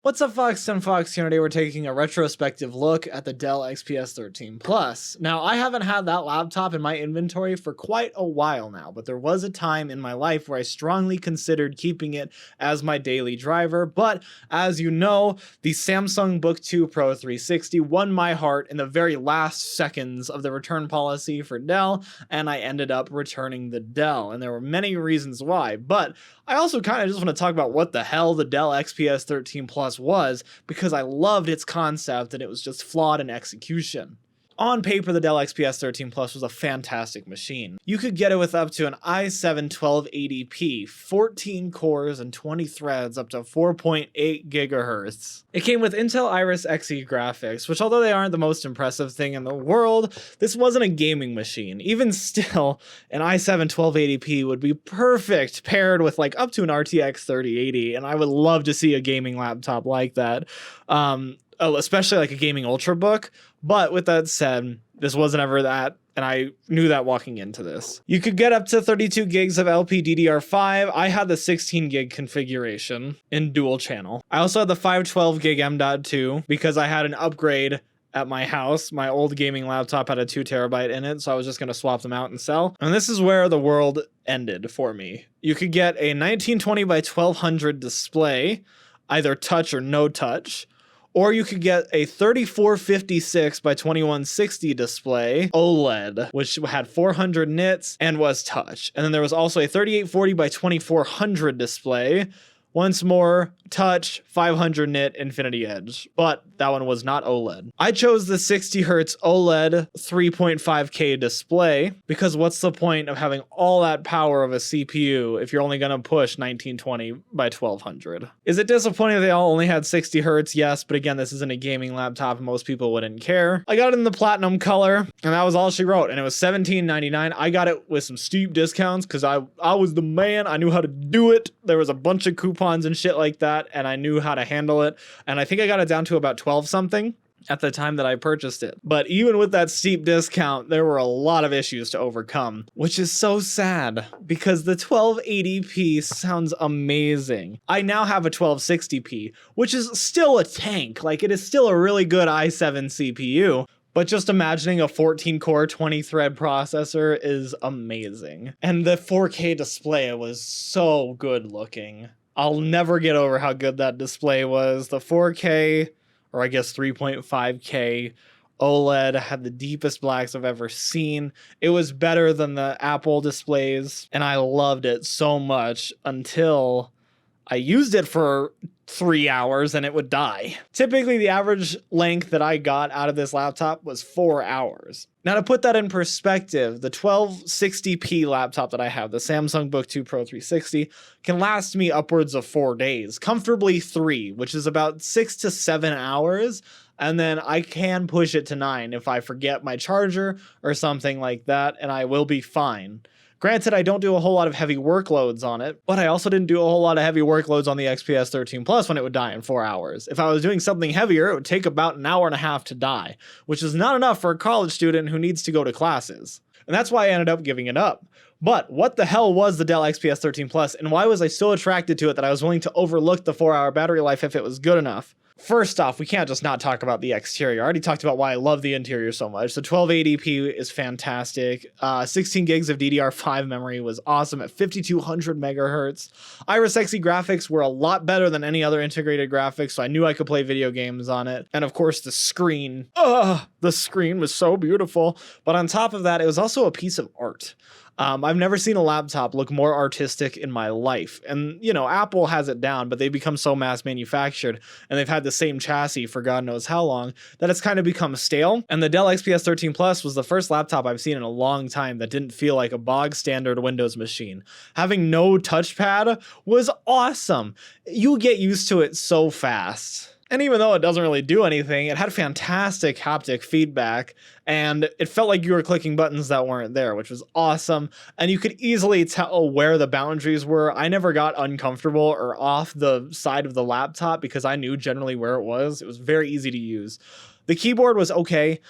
What's up, Fox and Fox here? Today we're taking a retrospective look at the Dell XPS 13 Plus. Now, I haven't had that laptop in my inventory for quite a while now, but there was a time in my life where I strongly considered keeping it as my daily driver. But as you know, the Samsung Book 2 Pro 360 won my heart in the very last seconds of the return policy for Dell, and I ended up returning the Dell. And there were many reasons why, but I also kind of just want to talk about what the hell the Dell XPS 13 Plus was, because I loved its concept and it was just flawed in execution. On paper, the Dell XPS 13 Plus was a fantastic machine. You could get it with up to an i7 1280p, 14 cores and 20 threads up to 4.8 gigahertz. It came with Intel Iris Xe graphics, which although they aren't the most impressive thing in the world, this wasn't a gaming machine. Even still, an i7 1280p would be perfect paired with like up to an RTX 3080, and I would love to see a gaming laptop like that. Especially like a gaming ultrabook. But with that said, this wasn't ever that, and I knew that walking into this. You could get up to 32 gigs of LPDDR5. I had the 16 gig configuration in dual channel. I also had the 512 gig M.2 because I had an upgrade at my house. My old gaming laptop had a 2 terabyte in it, so I was just going to swap them out and sell. And this is where the world ended for me. You could get a 1920 by 1200 display, either touch or no touch. Or you could get a 3456 by 2160 display OLED, which had 400 nits and was touch. And then there was also a 3840 by 2400 display. Once more, touch, 500 nit Infinity Edge, but that one was not OLED. I chose the 60 Hz OLED 3.5K display because what's the point of having all that power of a CPU if you're only going to push 1920 by 1200? Is it disappointing they all only had 60 Hz? Yes, but again, this isn't a gaming laptop and most people wouldn't care. I got it in the platinum color, and that was all she wrote, and it was $17.99. I got it with some steep discounts because I was the man. I knew how to do it. There was a bunch of coupons and shit like that, and I knew how to handle it, and I think I got it down to about 12 something at the time that I purchased it. But even with that steep discount, there were a lot of issues to overcome, which is so sad because the 1280p sounds amazing. I now have a 1260p, which is still a tank. Like, it is still a really good i7 CPU. But just imagining a 14-core, 20-thread processor is amazing. And the 4K display was so good looking. I'll never get over how good that display was. The 4K, or I guess 3.5K OLED had the deepest blacks I've ever seen. It was better than the Apple displays, and I loved it so much until I used it for 3 hours and it would die. Typically, the average length that I got out of this laptop was 4 hours. Now, to put that in perspective, the 1260p laptop that I have, the Samsung Book 2 Pro 360, can last me upwards of 4 days, comfortably 3, which is about 6 to 7 hours. And then I can push it to 9 if I forget my charger or something like that, and I will be fine. Granted, I don't do a whole lot of heavy workloads on it, but I also didn't do a whole lot of heavy workloads on the XPS 13 Plus when it would die in 4 hours. If I was doing something heavier, it would take about an hour and a half to die, which is not enough for a college student who needs to go to classes. And that's why I ended up giving it up. But what the hell was the Dell XPS 13 Plus, and why was I so attracted to it that I was willing to overlook the 4-hour battery life if it was good enough? First off, we can't just not talk about the exterior. I already talked about why I love the interior so much. The 1280p is fantastic. 16 gigs of DDR5 memory was awesome at 5200 megahertz. Iris Xe graphics were a lot better than any other integrated graphics, so I knew I could play video games on it. And of course, the screen. The screen was so beautiful. But on top of that, it was also a piece of art. I've never seen a laptop look more artistic in my life. And, you know, Apple has it down, but they've become so mass manufactured and they've had the same chassis for God knows how long that it's kind of become stale. And the Dell XPS 13 Plus was the first laptop I've seen in a long time that didn't feel like a bog standard Windows machine. Having no touchpad was awesome. You get used to it so fast. And even though it doesn't really do anything, it had fantastic haptic feedback, and it felt like you were clicking buttons that weren't there, which was awesome. And you could easily tell where the boundaries were. I never got uncomfortable or off the side of the laptop because I knew generally where it was. It was very easy to use. The keyboard was okay.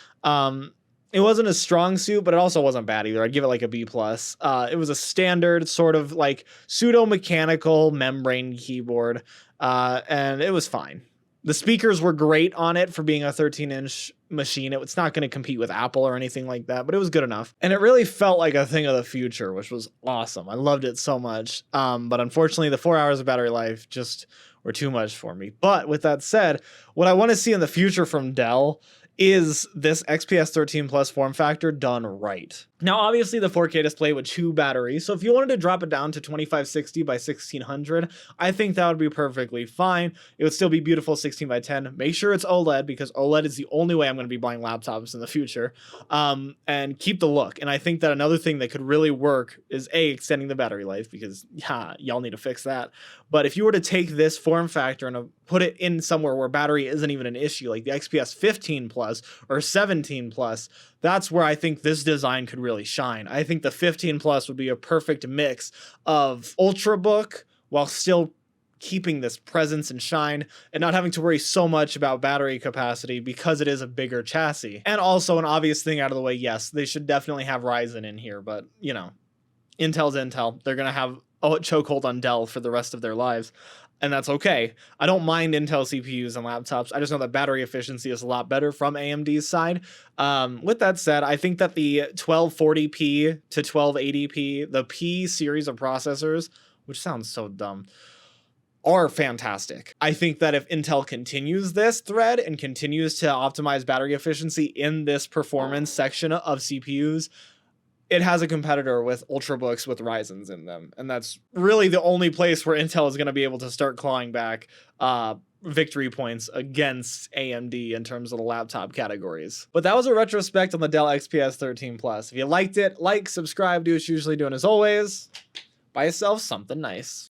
It wasn't a strong suit, but it also wasn't bad either. I'd give it like a B+. It was a standard sort of like pseudo-mechanical membrane keyboard, and it was fine. The speakers were great on it for being a 13-inch machine. It's not going to compete with Apple or anything like that, but it was good enough. And it really felt like a thing of the future, which was awesome. I loved it so much. But unfortunately, the 4 hours of battery life just were too much for me. But with that said, what I want to see in the future from Dell is this XPS 13 Plus form factor done right. Now, obviously the 4K display with 2 batteries, so if you wanted to drop it down to 2560 by 1600, I think that would be perfectly fine. It would still be beautiful 16 by 10. Make sure it's OLED, because OLED is the only way I'm going to be buying laptops in the future. And keep the look. And I think that another thing that could really work is extending the battery life, because y'all need to fix that. But if you were to take this form factor and put it in somewhere where battery isn't even an issue, like the XPS 15 Plus or 17 Plus, that's where I think this design could really shine. I think the 15 Plus would be a perfect mix of Ultrabook while still keeping this presence and shine and not having to worry so much about battery capacity because it is a bigger chassis. And also an obvious thing out of the way, yes, they should definitely have Ryzen in here, but you know, Intel's Intel. They're going to have a chokehold on Dell for the rest of their lives. And that's okay. I don't mind Intel CPUs and laptops. I just know that battery efficiency is a lot better from AMD's side. With that said, I think that the 1240p to 1280p, the P series of processors, which sounds so dumb, are fantastic. I think that if Intel continues this thread and continues to optimize battery efficiency in this performance section of CPUs, it has a competitor with Ultrabooks with Ryzen's in them. And that's really the only place where Intel is going to be able to start clawing back victory points against AMD in terms of the laptop categories. But that was a retrospect on the Dell XPS 13 Plus. If you liked it, like, subscribe, do what you usually do, and as always, buy yourself something nice.